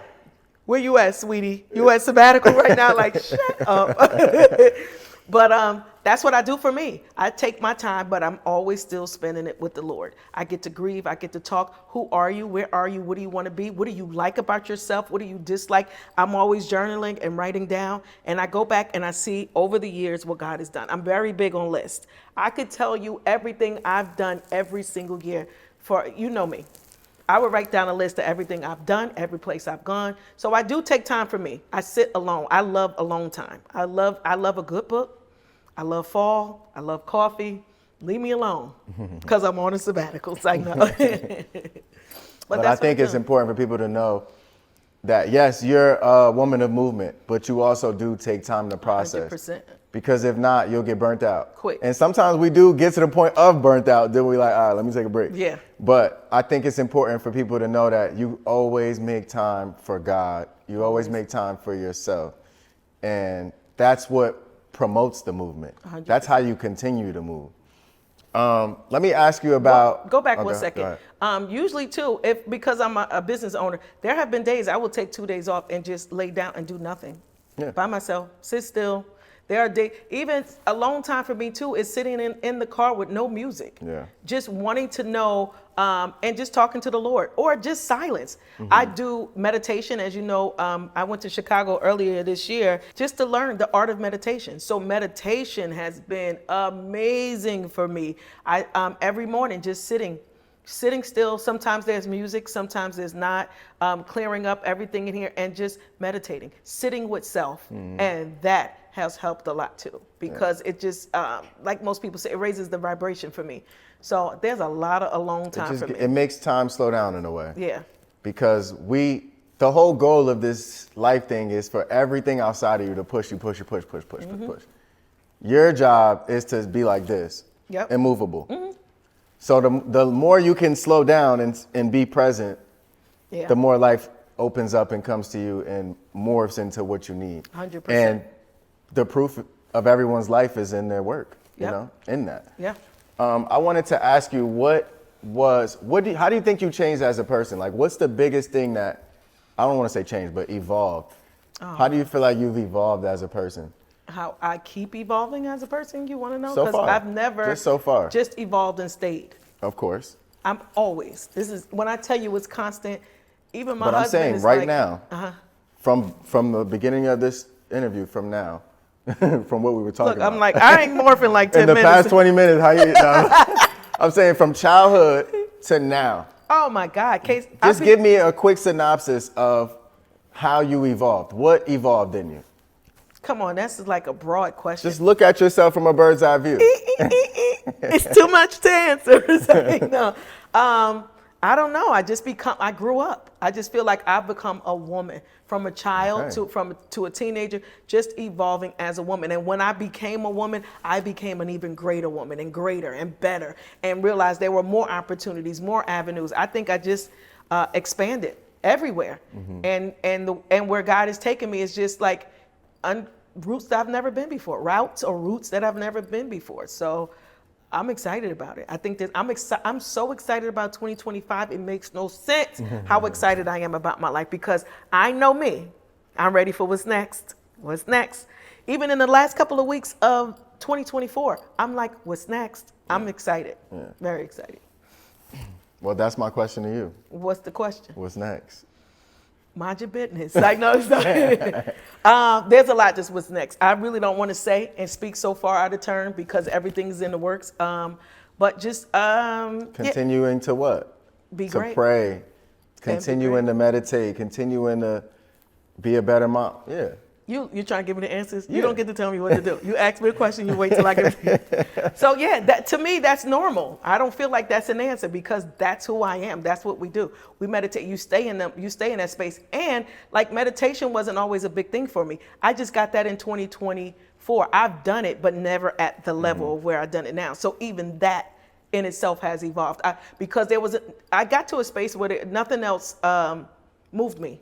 where you at, sweetie? You at sabbatical right now? Like, shut up. But that's what I do for me. I take my time, but I'm always still spending it with the Lord. I get to grieve. I get to talk. Who are you? Where are you? What do you want to be? What do you like about yourself? What do you dislike? I'm always journaling and writing down. And I go back and I see over the years what God has done. I'm very big on lists. I could tell you everything I've done every single year. You know me. I would write down a list of everything I've done, every place I've gone. So I do take time for me. I sit alone. I love alone time. I love a good book. I love fall. I love coffee. Leave me alone because I'm on a sabbatical. I know. But I think it's important for people to know that, yes, you're a woman of movement, but you also do take time to process. 100%. Because if not, you'll get burnt out. Quick. And sometimes we do get to the point of burnt out, then we're like, all right, let me take a break. Yeah. But I think it's important for people to know that you always make time for God. You always make time for yourself. And that's what promotes the movement. 100%. That's how you continue to move. Let me ask you about... Go back 1 second. Usually too, because I'm a business owner, there have been days I will take 2 days off and just lay down and do nothing by myself, sit still. There are days, even alone time for me too, is sitting in the car with no music. Yeah. Just wanting to know and just talking to the Lord or just silence. Mm-hmm. I do meditation. As you know, I went to Chicago earlier this year just to learn the art of meditation. So meditation has been amazing for me. I every morning just sitting still. Sometimes there's music, sometimes there's not. Clearing up everything in here and just meditating, sitting with self. Mm-hmm. And that has helped a lot too, because it just, like most people say, it raises the vibration for me. So there's a lot of alone time for me. It makes time slow down in a way. Yeah. Because the whole goal of this life thing is for everything outside of you to push. Your job is to be like this, immovable. Mm-hmm. So the more you can slow down and be present, the more life opens up and comes to you and morphs into what you need. 100%. And the proof of everyone's life is in their work, you know, in that. Yeah. I wanted to ask you, how do you think you changed as a person? Like, what's the biggest thing that, I don't want to say changed, but evolved? Oh. How do you feel like you've evolved as a person? How I keep evolving as a person, you want to know? So far. I've never just evolved and stayed. Of course. I'm always. This is when I tell you it's constant. Even my husband. But I'm saying is right like, now, from the beginning of this interview, from now, from what we were talking about. I'm like, I ain't morphing like 10 minutes. In the past 20 minutes, how you? No, I'm saying from childhood to now. Oh my God, Kase. Just give me a quick synopsis of how you evolved. What evolved in you? Come on, that's like a broad question. Just look at yourself from a bird's eye view. It's too much to answer. No. I don't know. I grew up. I just feel like I've become a woman from a child to a teenager, just evolving as a woman. And when I became a woman, I became an even greater woman and greater and better and realized there were more opportunities, more avenues. I think I just expanded everywhere. And where God has taken me is just like routes that I've never been before, routes that I've never been before. So I'm excited about it. I think that I'm so excited about 2025. It makes no sense how excited I am about my life, because I know me. I'm ready for what's next. What's next? Even in the last couple of weeks of 2024, I'm like, what's next? I'm excited. Yeah. Very excited. Well, that's my question to you. What's the question? What's next? Mind your business. Like, no, it's not. There's a lot just what's next. I really don't want to say and speak so far out of turn because everything's in the works. But just continuing to what? Be great. To pray, continuing to meditate, continuing to be a better mom. Yeah. You're trying to give me the answers? You don't get to tell me what to do. You ask me a question, you wait till I get it. So yeah, that, to me, that's normal. I don't feel like that's an answer because that's who I am. That's what we do. We meditate. You stay in that space. And like meditation wasn't always a big thing for me. I just got that in 2024. I've done it, but never at the level of where I've done it now. So even that in itself has evolved. Because I got to a space where nothing else moved me.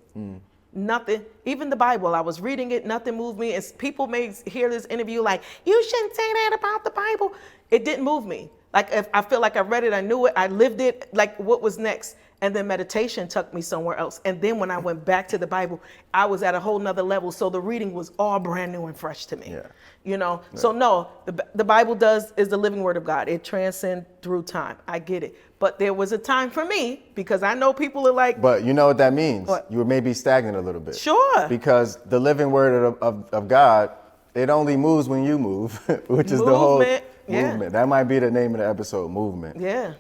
Nothing, even the Bible, I was reading it, nothing moved me. And people may hear this interview like, you shouldn't say that about the Bible. It didn't move me. Like, if I feel like I read it, I knew it, I lived it, like what was next? And then meditation took me somewhere else. And then when I went back to the Bible, I was at a whole nother level. So the reading was all brand new and fresh to me. Yeah. You know, so no, the Bible is the living word of God. It transcends through time. I get it. But there was a time for me, because I know people are like. But you know what that means? What? You were maybe stagnant a little bit. Sure. Because the living word of God, it only moves when you move, which is the whole movement. That might be the name of the episode, movement. Yeah.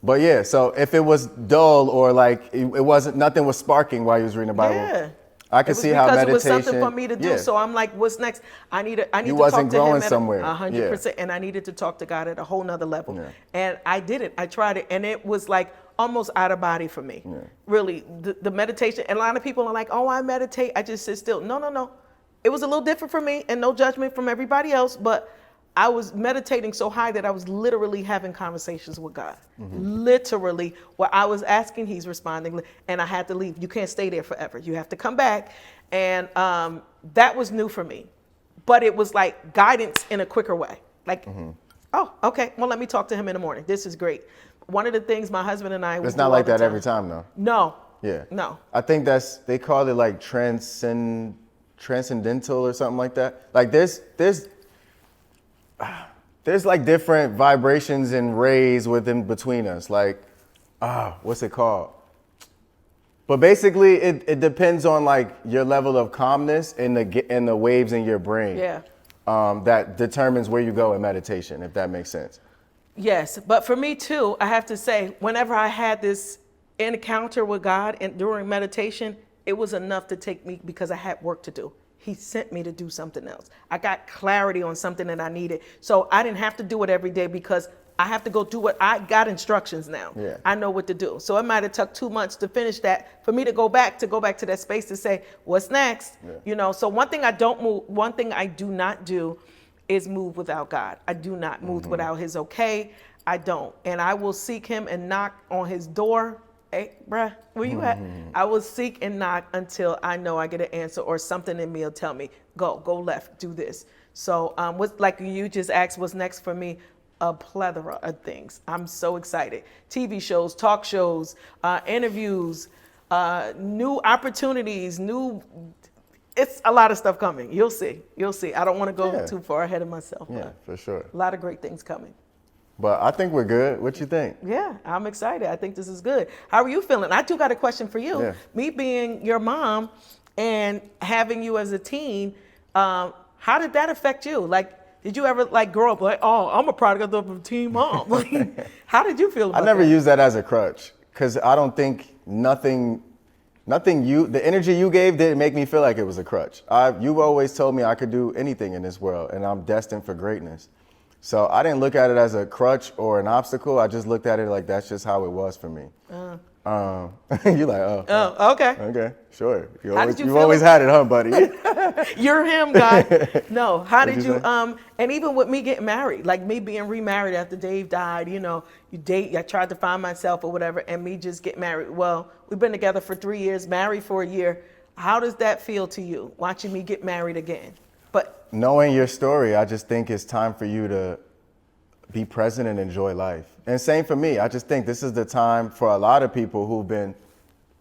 But yeah, so if it was dull or like it wasn't, nothing was sparking while you was reading the Bible. Yeah. I could see how meditation. Because it was something for me to do. Yeah. So I'm like, what's next? I need to talk to him. You wasn't growing somewhere. 100%. Yeah. And I needed to talk to God at a whole nother level. Yeah. And I did it. I tried it. And it was like almost out of body for me. Yeah. Really, the meditation. And a lot of people are like, oh, I meditate. I just sit still. No. It was a little different for me, and no judgment from everybody else. But I was meditating so high that I was literally having conversations with God. Literally, where I was asking, he's responding, and I had to leave. You can't stay there forever. You have to come back. And that was new for me. But it was like guidance in a quicker way. Like, oh, okay, well, let me talk to him in the morning. This is great. One of the things my husband and I It's not like that every time, though. No. Yeah. No. I think they call it like transcendental or something like that. Like there's like different vibrations and rays between us. Like, what's it called? But basically, it depends on like your level of calmness and the waves in your brain. Yeah. That determines where you go in meditation, if that makes sense. Yes, but for me too, I have to say, whenever I had this encounter with God and during meditation, it was enough to take me, because I had work to do. He sent me to do something else. I got clarity on something that I needed. So I didn't have to do it every day, because I have to go do what I got instructions now. Yeah. I know what to do. So it might have took 2 months to finish that for me to go back to that space to say, what's next? Yeah. You know, so one thing I do not do is move without God. I do not move without his okay. I don't. And I will seek him and knock on his door. Hey, bruh, where you at? I will seek and knock until I know I get an answer, or something in me will tell me, go left, do this. So what's, like you just asked, what's next for me? A plethora of things. I'm so excited. TV shows, talk shows, interviews, new opportunities, it's a lot of stuff coming. You'll see. I don't want to go too far ahead of myself. Yeah, for sure. A lot of great things coming. But I think we're good. What you think? Yeah, I'm excited. I think this is good. How are you feeling? I too got a question for you. Yeah. Me being your mom and having you as a teen, how did that affect you? Like, did you ever like grow up like, oh, I'm a product of a teen mom? Like, how did you feel about that? I never used that as a crutch, because I don't think the energy you gave didn't make me feel like it was a crutch. You've always told me I could do anything in this world, and I'm destined for greatness. So I didn't look at it as a crutch or an obstacle. I just looked at it like that's just how it was for me. You're like, Oh, okay. Okay, sure. How did you You've feel always had it, huh, buddy? You're him, guy. No, how did you you, say? and even with me getting married, like me being remarried after Dave died, you know, you date, I tried to find myself or whatever, and me just get married. Well, we've been together for 3 years, married for a year. How does that feel to you, watching me get married again? But Knowing your story, I just think it's time for you to be present and enjoy life. And same for me. I just think this is the time for a lot of people who've been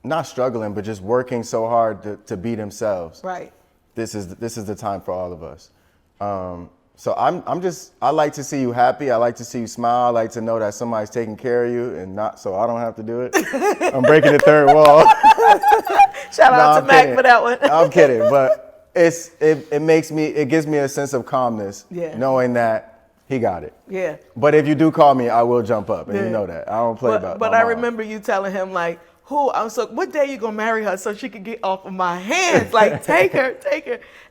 not struggling, but just working so hard to be themselves. right. This is the time for all of us. So I like to see you happy. I like to see you smile. I like to know that somebody's taking care of you and not so I don't have to do it. I'm breaking the third wall. Shout out to Mac for that one. I'm kidding, but it gives me a sense of calmness, knowing that he got it. Yeah. But if you do call me, I will jump up, and you know that. I don't play about. But I remember you telling him like, I was like, what day you gonna marry her so she could get off of my hands? Like, take her.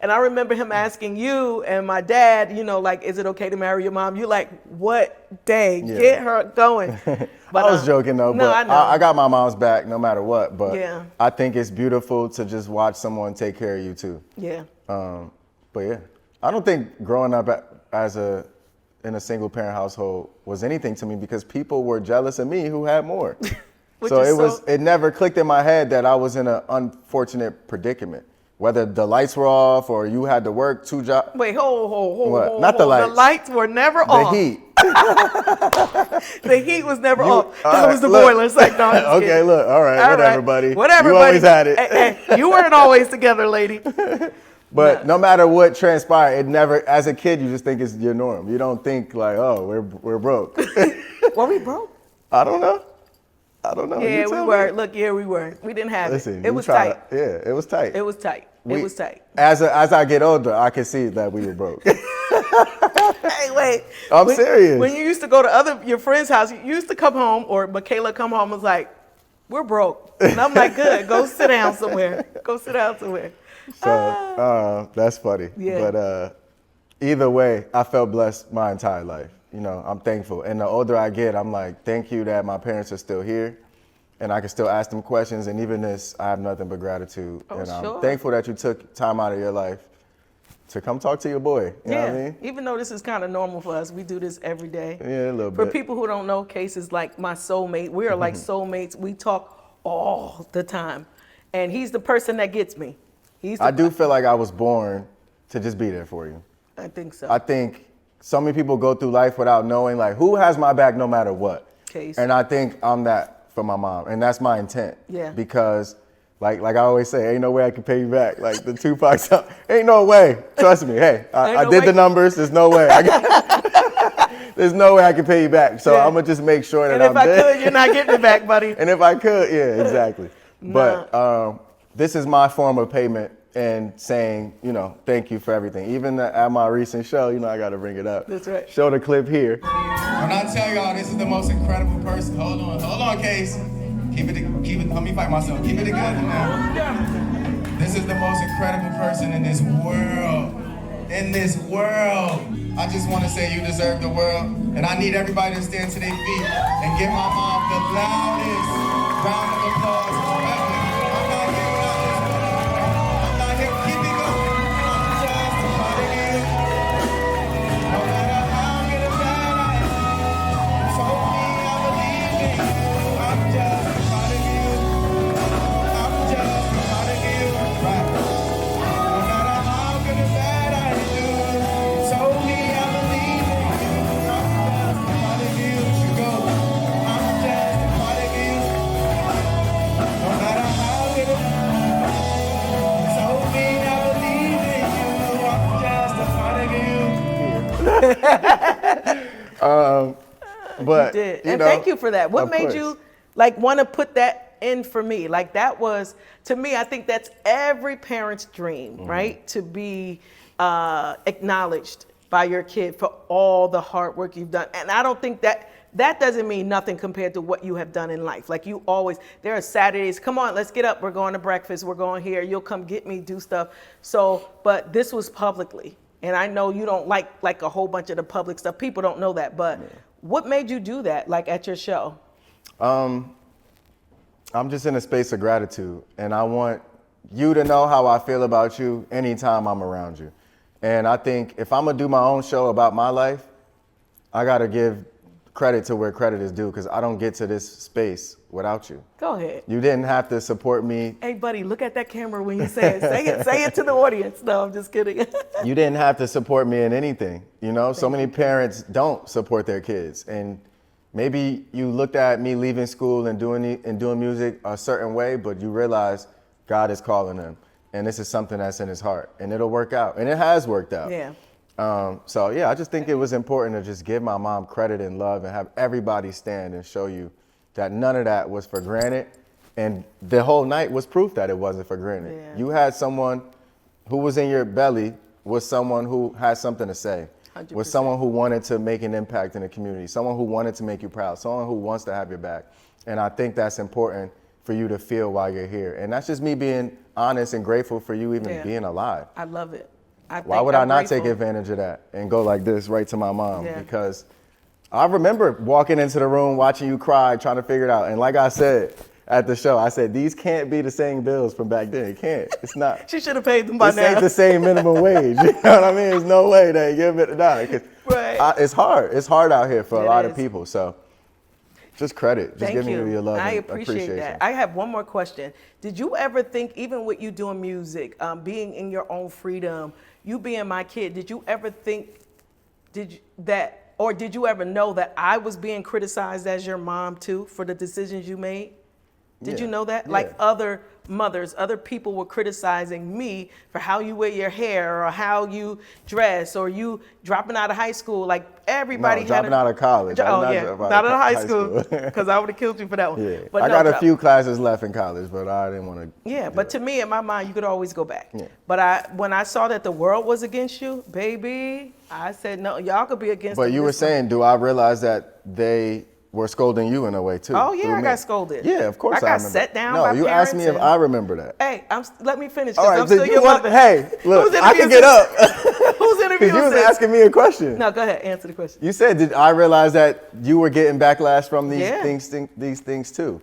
And I remember him asking you and my dad, you know, like, is it okay to marry your mom? You like, what day? Yeah. Get her going. But I was joking though, no, but I know. I got my mom's back no matter what. But Yeah. I think it's beautiful to just watch someone take care of you too. Yeah. But yeah, I don't think growing up in a single parent household was anything to me because people were jealous of me who had more. So it never clicked in my head that I was in an unfortunate predicament. Whether the lights were off or you had to work 2 jobs. Wait, hold. What? Not the lights. The lights were never The off. heat. The heat was never off. That was the boiler. It's like, no, I'm just Okay, kidding. look, all right, whatever, buddy. Whatever, you buddy. always had it. Hey, you weren't always together, lady. But no matter what transpired, it never, as a kid, you just think it's your norm. You don't think like, oh, we're broke. Were we broke? I don't know. Yeah, we were. Look, yeah, we were. We didn't have Listen, it. It was tight. It was tight. It was tight. It was tight. As I get older, I can see that we were broke. Hey, wait. I'm serious. When you used to go to your friend's house, you used to come home, or Michaela come home and was like, we're broke. And I'm like, good, go sit down somewhere. So that's funny. Yeah. But either way, I felt blessed my entire life. You know, I'm thankful. And the older I get, I'm like, thank you that my parents are still here and I can still ask them questions. And even this, I have nothing but gratitude. Oh, and I'm sure. thankful that you took time out of your life to come talk to your boy. You know what I mean? Even though this is kind of normal for us, we do this every day. Yeah, a little For bit. people who don't know, Kase is like my soulmate. We are like soulmates. We talk all the time. And he's the person that gets me. I do feel like I was born to just be there for you. I think so. I think so many people go through life without knowing like who has my back no matter what. Kase. And I think I'm that for my mom. And that's my intent. Yeah. Because like I always say, ain't no way I can pay you back. Like the Tupac song, ain't no way. Trust me. Hey, I did the numbers. There's no way. There's no way I can pay you back. So I'm going to just make sure that I'm there. And if I could, you're not getting it back, buddy. And if I could, yeah, exactly. But this is my form of payment and saying, you know, thank you for everything. Even at my recent show, you know, I got to bring it up. That's right. Show the clip here. When I tell y'all this is the most incredible person, hold on, Kase. Keep it, let me fight myself. Keep it together now. This is the most incredible person in this world. I just want to say you deserve the world. And I need everybody to stand to their feet and give my mom the loudest round of applause ever. I'm not here without this one. I'm not here. Keep it going. I'm just a part of you. No matter how good or bad I am, you told me I believe in you. I'm just a part of you. I'm just a part of you. Right. No matter how good or bad I do, you told me I believe in you. I'm just a part of you. You go. I'm just a part of you. No matter how good or you told me I believe in you. I'm just a part of you. But You did. you And know, thank you for that. What of made course. you like want to put that in for me? Like that was, to me, I think that's every parent's dream, right? To be acknowledged by your kid for all the hard work you've done. And I don't think that doesn't mean nothing compared to what you have done in life. Like you always, there are Saturdays, come on, let's get up. We're going to breakfast. We're going here. You'll come get me, do stuff. So, but this was publicly. And I know you don't like a whole bunch of the public stuff. People don't know that, but what made you do that, like at your show? I'm just in a space of gratitude, and I want you to know how I feel about you anytime I'm around you. And I think if I'm gonna do my own show about my life, I gotta give credit to where credit is due, because I don't get to this space without you. Go ahead. You didn't have to support me. Hey, buddy, look at that camera when you say it. Say it to the audience. No, I'm just kidding. You didn't have to support me in anything. You know, so many parents don't support their kids, and maybe you looked at me leaving school and doing music a certain way, but you realize God is calling them, and this is something that's in his heart, and it'll work out, and it has worked out. Yeah. So yeah, I just think it was important to just give my mom credit and love and have everybody stand and show you that none of that was for granted. And the whole night was proof that it wasn't for granted. Yeah. You had someone who was in your belly, was someone who had something to say, 100%. was someone who wanted to make an impact in the community, someone who wanted to make you proud, someone who wants to have your back. And I think that's important for you to feel while you're here. And that's just me being honest and grateful for you even being alive. I love it. Why would I not take advantage of that and go like this right to my mom? Yeah. Because I remember walking into the room, watching you cry, trying to figure it out. And like I said at the show, I said, these can't be the same bills from back then. It can't. It's not. She should have paid them by this now. ain't the same minimum wage. You know what I mean? There's no way they give it. Nah, Right. It's hard. It's hard out here for a lot is. of people. So just credit. Just Thank giving you. you your love I and appreciate appreciation. that. I have one more question. Did you ever think, even with you doing music, being in your own freedom, you being my kid, did you ever think, did you ever know that I was being criticized as your mom too for the decisions you made? Did you know that? Yeah. Like other mothers, other people were criticizing me for how you wear your hair or how you dress or you dropping out of high school. Like everybody dropping out of college. Oh I did yeah, drop out not of out of high school because I would have killed you for that one. Yeah, But I no, got a few classes left in college, but I didn't want to. Yeah, but to me, in my mind, you could always go back. Yeah. But when I saw that the world was against you, baby, I said, no, y'all could be against. But you were saying, do I realize that they were scolding you in a way too? Oh yeah, through I me? got scolded. Yeah, of course I got remember. set down No, by you asked me if parents I remember that. Hey, let me finish All because right, I'm so still you your want? mother. Hey, look, Whose I can interview get is up. Whose interview Because you is was this? asking me a question. No, go ahead, answer the question. You said, did I realize that you were getting backlash from these Yeah. these things too?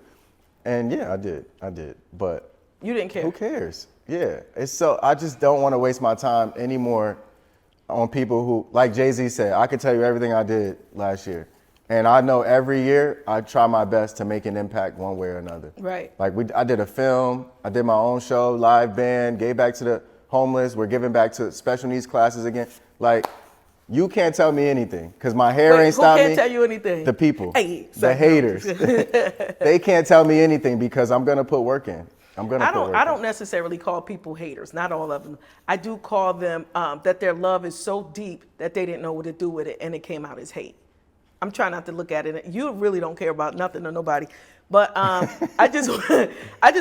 And yeah, I did. But You didn't care. who cares? Yeah, it's so I just don't want to waste my time anymore on people who, like Jay-Z said, I could tell you everything I did last year. And I know every year I try my best to make an impact one way or another. Right. Like I did a film, I did my own show, live band, gave back to the homeless. We're giving back to special needs classes again. Like, you can't tell me anything because my hair ain't stopped me. Who can't tell you anything? The people, Hey, the haters. They can't tell me anything because I'm gonna put work in. I don't necessarily call people haters, not all of them. I do call them that their love is so deep that they didn't know what to do with it and it came out as hate. I'm trying not to look at it. You really don't care about nothing or nobody. But I just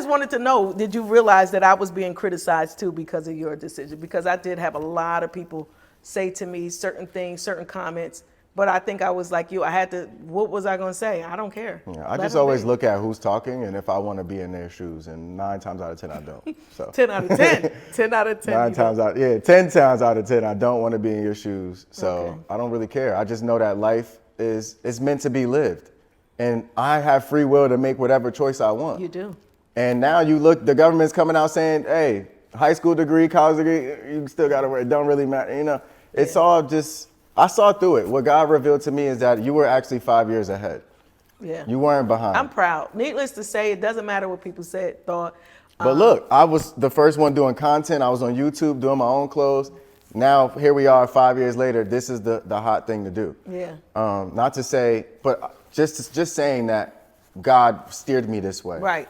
wanted to know, did you realize that I was being criticized too because of your decision? Because I did have a lot of people say to me certain things, certain comments. But I think I was like you. I had to, what was I going to say? I don't care. Yeah, I just always look at who's talking and if I want to be in their shoes. And 9 times out of 10, I don't. So 10 out of 10. 10 out of 10. 10 times out of 10, I don't want to be in your shoes. So Okay. I don't really care. I just know that life is meant to be lived. And I have free will to make whatever choice I want. You do. And now you look, the government's coming out saying, hey, high school degree, college degree, you still got to wear it. It don't really matter. You know, it's all just, I saw through it. What God revealed to me is that you were actually 5 years ahead. Yeah. You weren't behind. I'm proud. Needless to say, it doesn't matter what people said, thought. But look, I was the first one doing content. I was on YouTube doing my own clothes. Now, here we are 5 years later. This is the hot thing to do. Yeah. Not to say, but just saying that God steered me this way. Right.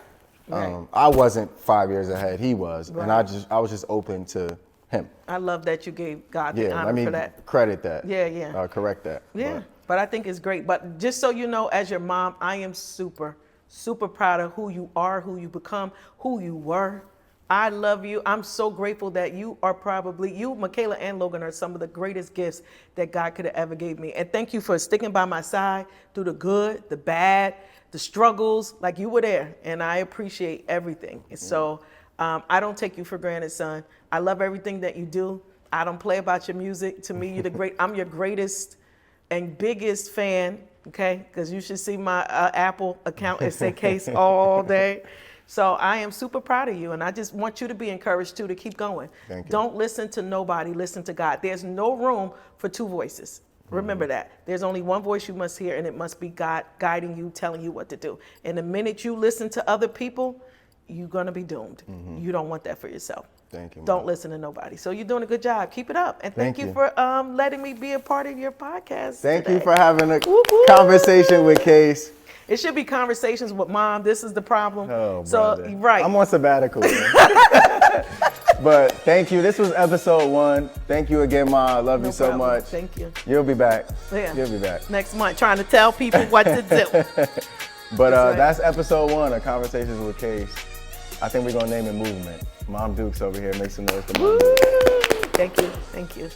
Right. I wasn't 5 years ahead. He was. Right. And I was just open to him. I love that you gave God the Yeah, honor let me for that. credit that. Yeah. Correct that. Yeah, but I think it's great. But just so you know, as your mom, I am super, super proud of who you are, who you become, who you were. I love you. I'm so grateful that you are you, Michaela and Logan, are some of the greatest gifts that God could have ever gave me. And thank you for sticking by my side through the good, the bad, the struggles. Like, you were there, and I appreciate everything. And so I don't take you for granted, son. I love everything that you do. I don't play about your music. To me, I'm your greatest and biggest fan, okay? Because you should see my Apple account. It say Kase all day. So I am super proud of you, and I just want you to be encouraged too to keep going. Thank you. Don't listen to nobody, listen to God. There's no room for two voices. Remember that. There's only one voice you must hear, and it must be God guiding you, telling you what to do. And the minute you listen to other people, you're gonna be doomed. You don't want that for yourself. Thank you, Mom. Don't listen to nobody. So you're doing a good job. Keep it up. And thank you for letting me be a part of your podcast. Thank today. you for having a Woo, woo. conversation with Kase. It should be conversations with Mom. This is the problem. Oh, so brother. right. I'm on sabbatical. But thank you. This was episode 1. Thank you again, Ma. I love No you so problem. much. Thank you. You'll be back. Yeah. You'll be back. Next month, trying to tell people what to do. But That's right. that's episode 1 of Conversations with Kase. I think we're gonna name it Movement. Mom Dukes over here. Make some noise for Mom Woo! Dukes. Thank you. Thank you.